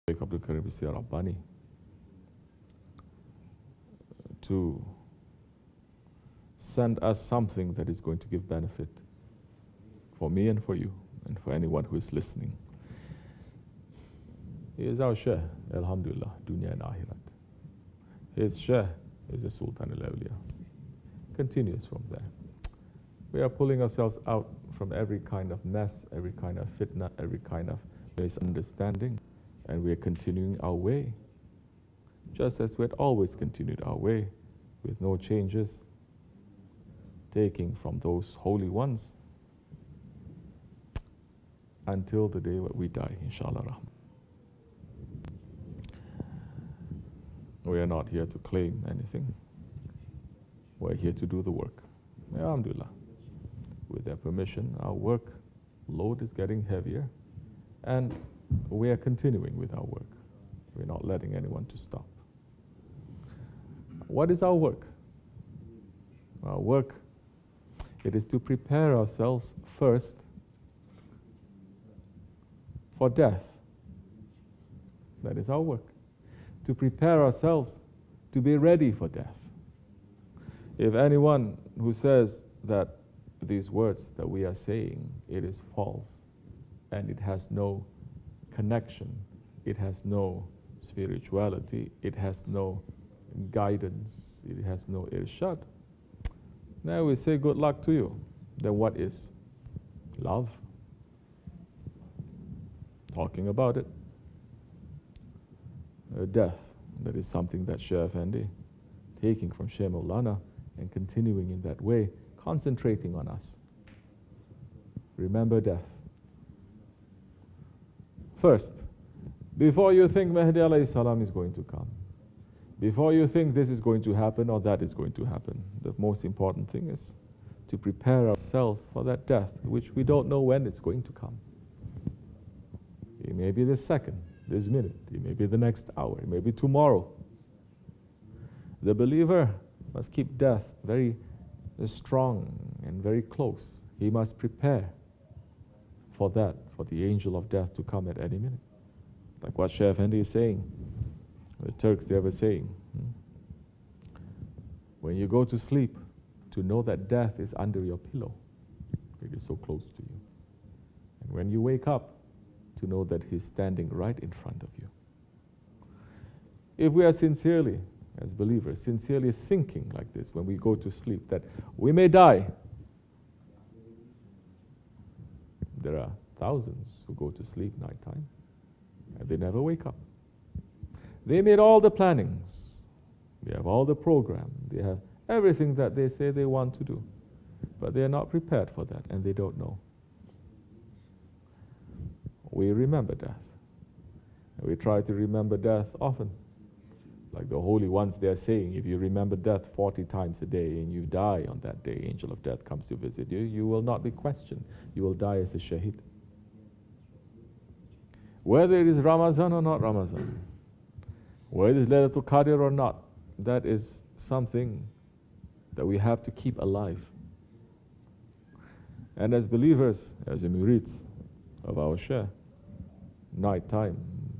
Abdul Karim Rabbani to send us something that is going to give benefit for me and for you and for anyone who is listening. He is our Shaykh, Alhamdulillah, Dunya and Akhirat. His Shaykh is the Sultan al-Awliya. Continues from there. We are pulling ourselves out from every kind of mess, every kind of fitna, every kind of misunderstanding, and we are continuing our way, just as we had always continued our way, with no changes, taking from those holy ones until the day that we die, inshallah rahman. We are not here to claim anything. We're here to do the work. Alhamdulillah. With their permission, our work load is getting heavier, and we are continuing with our work. We're not letting anyone to stop. What is our work? Our work, it is to prepare ourselves first for death. That is our work. To prepare ourselves to be ready for death. If anyone who says that these words that we are saying, it is false, and it has no connection, it has no spirituality, it has no guidance, it has no irshad, now we say good luck to you. Then what is love? Talking about it. Death, that is something that Shaykh Effendi, taking from Shaykh Maulana and continuing in that way, concentrating on us. Remember death. First, before you think Mahdi alayhi salam is going to come, before you think this is going to happen or that is going to happen, the most important thing is to prepare ourselves for that death, which we don't know when it's going to come. It may be this second, this minute, it may be the next hour, it may be tomorrow. The believer must keep death very strong and very close. He must prepare for that, for the angel of death to come at any minute. Like what Shaykh Effendi is saying, the Turks, they were saying, when you go to sleep, to know that death is under your pillow. It is so close to you. And when you wake up, to know that he's standing right in front of you. If we are sincerely, as believers, sincerely thinking like this when we go to sleep, that we may die. There are thousands who go to sleep nighttime and they never wake up. They made all the plannings, they have all the program, they have everything that they say they want to do, but they are not prepared for that and they don't know. We remember death. And we try to remember death often. Like the holy ones, they are saying, if you remember death 40 times a day and you die on that day, angel of death comes to visit you, you will not be questioned. You will die as a shaheed. Whether it is Ramazan or not Ramazan, whether it is Laylatul Qadr or not, that is something that we have to keep alive. And as believers, as the murids of our Shaykh, night time,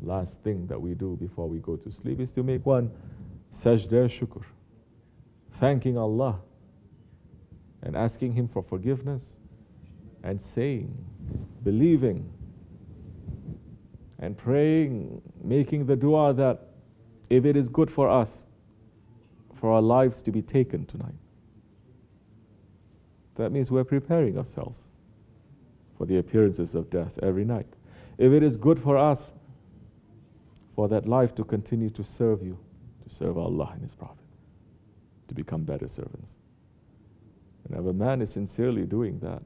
last thing that we do before we go to sleep is to make one sajda shukr, thanking Allah and asking Him for forgiveness and saying, believing and praying, making the dua that if it is good for us, for our lives to be taken tonight, that means we're preparing ourselves for the appearances of death every night. If it is good for us, for that life to continue to serve you, to serve Allah and His Prophet, to become better servants. And if a man is sincerely doing that,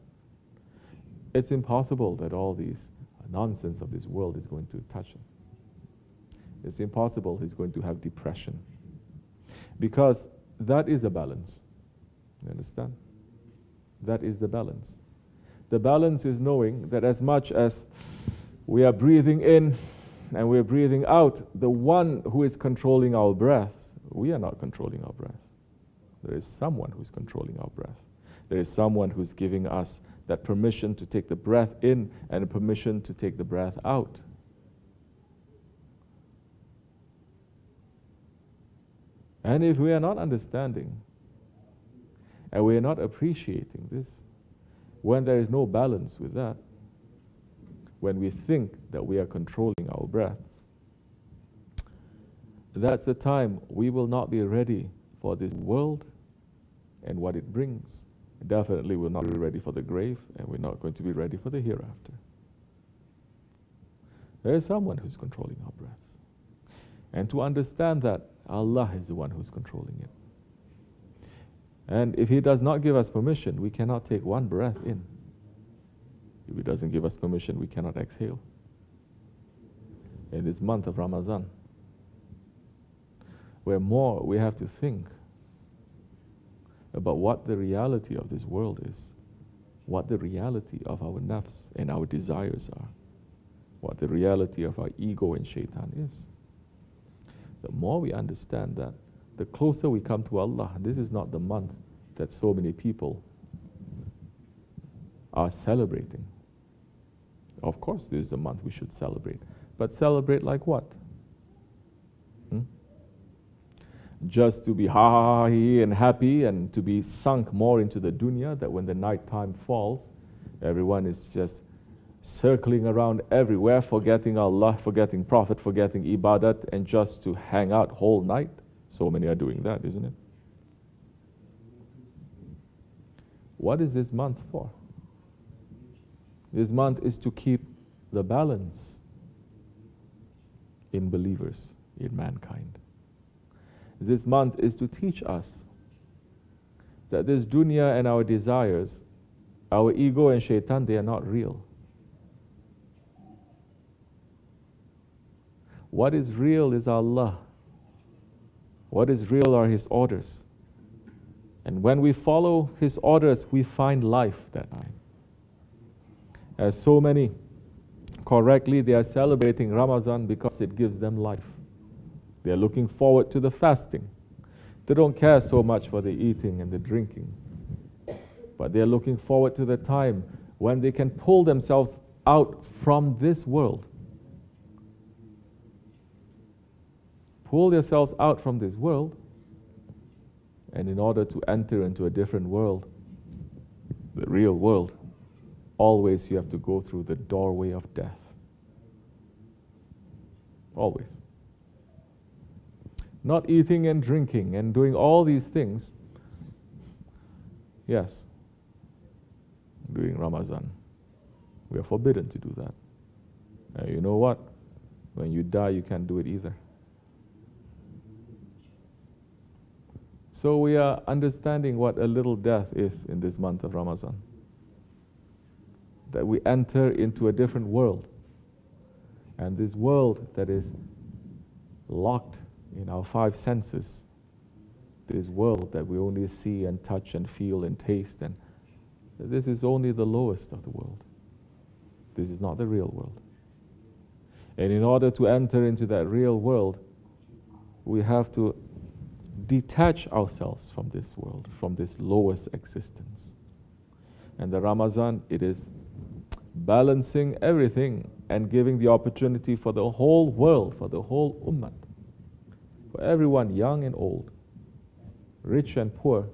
it's impossible that all these nonsense of this world is going to touch him. It's impossible he's going to have depression. Because that is a balance. You understand? That is the balance. The balance is knowing that as much as we are breathing in and we're breathing out, the one who is controlling our breath, we are not controlling our breath. There is someone who's controlling our breath. There is someone who's giving us that permission to take the breath in and permission to take the breath out. And if we are not understanding, and we are not appreciating this, when there is no balance with that, when we think that we are controlling our breaths, that's the time we will not be ready for this world and what it brings. Definitely will not be ready for the grave, and we're not going to be ready for the hereafter. There is someone who's controlling our breaths. And to understand that, Allah is the one who's controlling it. And if He does not give us permission, we cannot take one breath in. If He doesn't give us permission, we cannot exhale. In this month of Ramazan, where more we have to think about what the reality of this world is, what the reality of our nafs and our desires are, what the reality of our ego and shaitan is. The more we understand that, the closer we come to Allah. This is not the month that so many people are celebrating. Of course, this is a month we should celebrate. But celebrate like what? Just to be ha-ha-ha and happy and to be sunk more into the dunya, that when the night time falls, everyone is just circling around everywhere, forgetting Allah, forgetting Prophet, forgetting ibadat, and just to hang out whole night. So many are doing that, isn't it? What is this month for? This month is to keep the balance in believers, in mankind. This month is to teach us that this dunya and our desires, our ego and shaitan, they are not real. What is real is Allah. What is real are His orders. And when we follow His orders, we find life that time. As so many, correctly, they are celebrating Ramazan because it gives them life. They are looking forward to the fasting. They don't care so much for the eating and the drinking. But they are looking forward to the time when they can pull themselves out from this world. Pull yourselves out from this world, and in order to enter into a different world, the real world, always you have to go through the doorway of death. Always. Not eating and drinking and doing all these things. Yes, during Ramazan, we are forbidden to do that. And you know what? When you die, you can't do it either. So we are understanding what a little death is in this month of Ramazan. That we enter into a different world. And this world that is locked in our five senses, this world that we only see and touch and feel and taste, and this is only the lowest of the world. This is not the real world. And in order to enter into that real world, we have to detach ourselves from this world, from this lowest existence. And the Ramazan, it is balancing everything and giving the opportunity for the whole world, for the whole ummah, for everyone, young and old, rich and poor,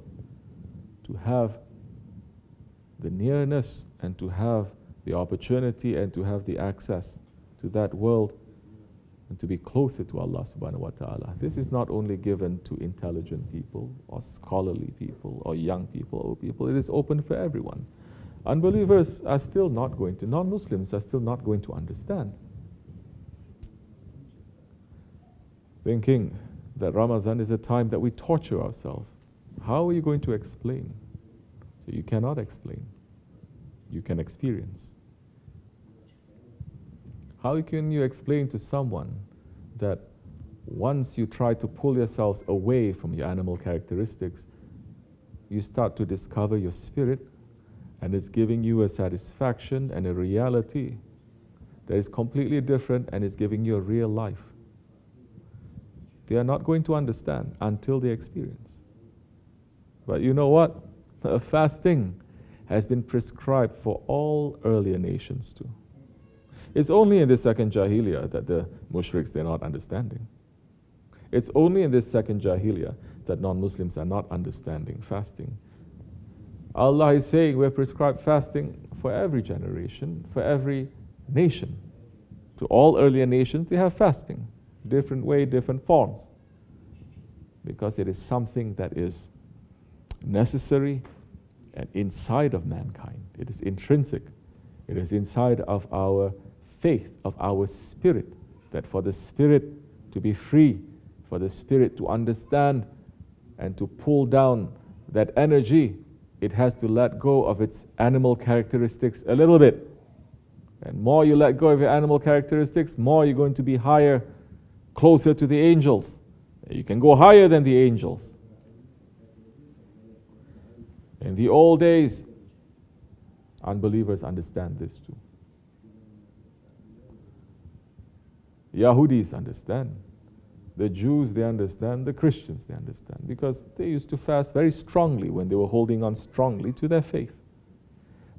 to have the nearness and to have the opportunity and to have the access to that world and to be closer to Allah subhanahu wa ta'ala. This is not only given to intelligent people or scholarly people or young people or people. It is open for everyone. Unbelievers are still not going to, non-Muslims are still not going to understand. Thinking that Ramazan is a time that we torture ourselves. How are you going to explain? So you cannot explain. You can experience. How can you explain to someone that once you try to pull yourselves away from your animal characteristics, you start to discover your spirit, and it's giving you a satisfaction and a reality that is completely different, and it's giving you a real life? They are not going to understand until they experience. But you know what? Fasting has been prescribed for all earlier nations too. It's only in the second Jahiliyyah that the mushriks, they're not understanding. It's only in this second Jahiliyyah that non-Muslims are not understanding fasting. Allah is saying we have prescribed fasting for every generation, for every nation. To all earlier nations, they have fasting. Different way, different forms. Because it is something that is necessary and inside of mankind. It is intrinsic. It is inside of our faith, of our spirit. That for the spirit to be free, for the spirit to understand and to pull down that energy, it has to let go of its animal characteristics a little bit. And more you let go of your animal characteristics, more you're going to be higher, closer to the angels. You can go higher than the angels. In the old days, unbelievers understand this too. Yahudis understand. The Jews, they understand. The Christians, they understand. Because they used to fast very strongly when they were holding on strongly to their faith.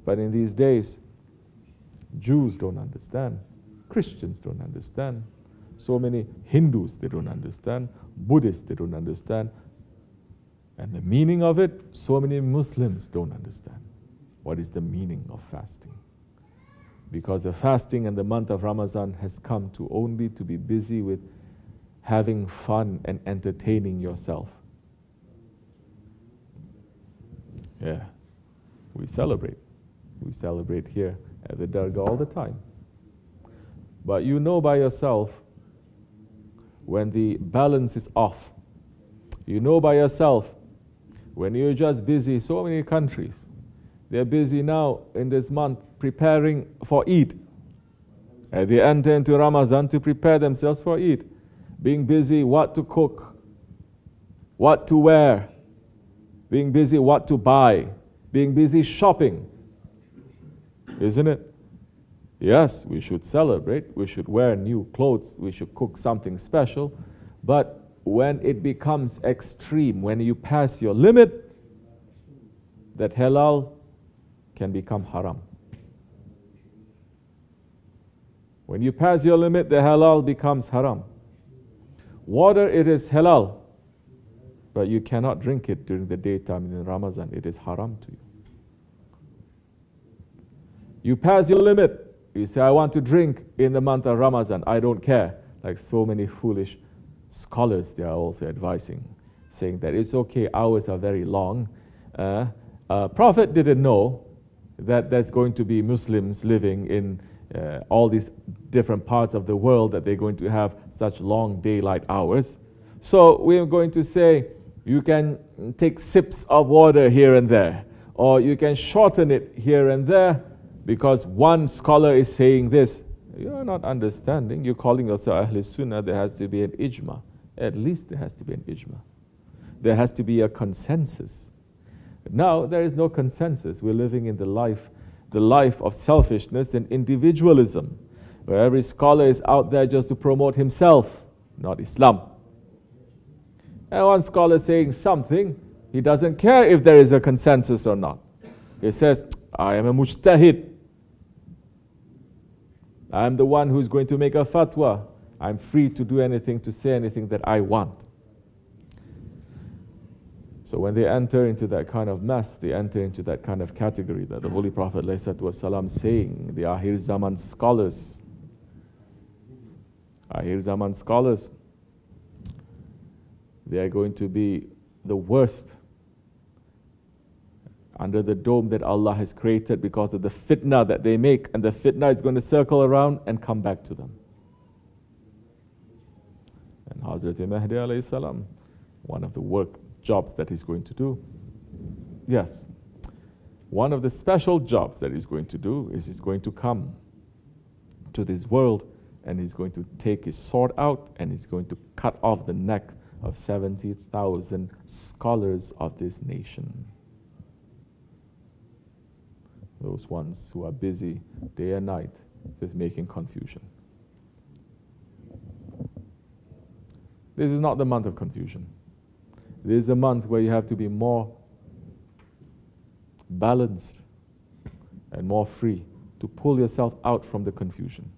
But in these days, Jews don't understand. Christians don't understand. So many Hindus, they don't understand. Buddhists, they don't understand. And the meaning of it, so many Muslims don't understand. What is the meaning of fasting? Because the fasting and the month of Ramazan has come to only to be busy with having fun and entertaining yourself. Yeah, we celebrate. We celebrate here at the Dergah all the time. But you know by yourself when the balance is off. You know by yourself when you're just busy. So many countries, they're busy now in this month preparing for Eid. And they enter into Ramazan to prepare themselves for Eid. Being busy what to cook, what to wear, being busy what to buy, being busy shopping. Isn't it? Yes, we should celebrate, we should wear new clothes, we should cook something special, but when it becomes extreme, when you pass your limit, that halal can become haram. When you pass your limit, the halal becomes haram. Water, it is halal, but you cannot drink it during the daytime in Ramazan. It is haram to you. You pass your limit. You say, I want to drink in the month of Ramazan. I don't care. Like so many foolish scholars, they are also advising, saying that it's okay, hours are very long. Prophet didn't know that there's going to be Muslims living in all these different parts of the world, that they're going to have such long daylight hours. So we're going to say, you can take sips of water here and there, or you can shorten it here and there, because one scholar is saying this. You're not understanding. You're calling yourself Ahl Sunnah. There has to be an ijma. At least there has to be an ijma. There has to be a consensus. Now there is no consensus. We're living in the life of selfishness and individualism, where every scholar is out there just to promote himself, not Islam. And one scholar saying something, he doesn't care if there is a consensus or not. He says, I am a mujtahid. I am the one who's going to make a fatwa. I'm free to do anything, to say anything that I want. So when they enter into that kind of mess, they enter into that kind of category that the Holy Prophet ﷺ saying, the Akhir Zaman scholars, they are going to be the worst under the dome that Allah has created because of the fitna that they make, and the fitna is going to circle around and come back to them. And Hazrat Mahdi alayhi salam, one of the jobs that he's going to do, yes, one of the special jobs that he's going to do is he's going to come to this world and he's going to take his sword out and he's going to cut off the neck of 70,000 scholars of this nation. Those ones who are busy day and night just making confusion. This is not the month of confusion. This is a month where you have to be more balanced and more free to pull yourself out from the confusion.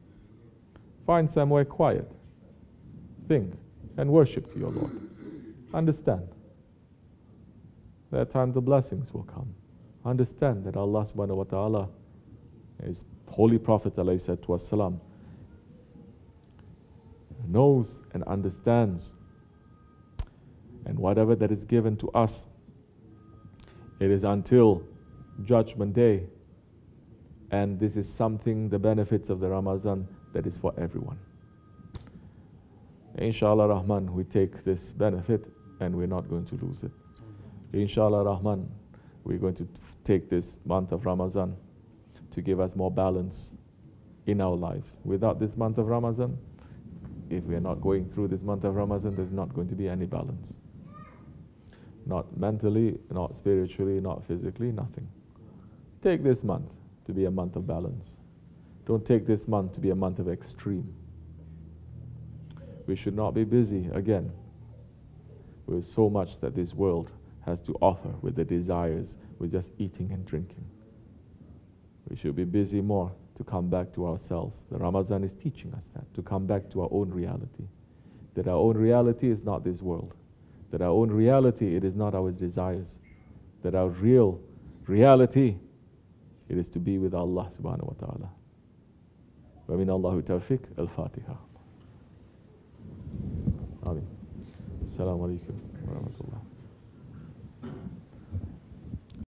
Find somewhere quiet. Think. and worship to your Lord. Understand that time the blessings will come. Understand that Allah subhanahu wa ta'ala, His Holy Prophet alayhi salatu wasalam, knows and understands, and whatever that is given to us, it is until Judgment Day, and this is something, the benefits of the Ramazan, that is for everyone. Inshallah Rahman, we take this benefit and we're not going to lose it. Inshallah Rahman, we're going to take this month of Ramazan to give us more balance in our lives. Without this month of Ramazan, if we are not going through this month of Ramazan, there's not going to be any balance. Not mentally, not spiritually, not physically, nothing. Take this month to be a month of balance. Don't take this month to be a month of extreme. We should not be busy, again, with so much that this world has to offer, with the desires, with just eating and drinking. We should be busy more to come back to ourselves. The Ramazan is teaching us that, to come back to our own reality. That our own reality is not this world. That our own reality, it is not our desires. That our real reality, it is to be with Allah subhanahu wa ta'ala. Wa min Allahu tawfiq, al-Fatiha. Amin. Assalamu alaikum wa rahmatullah.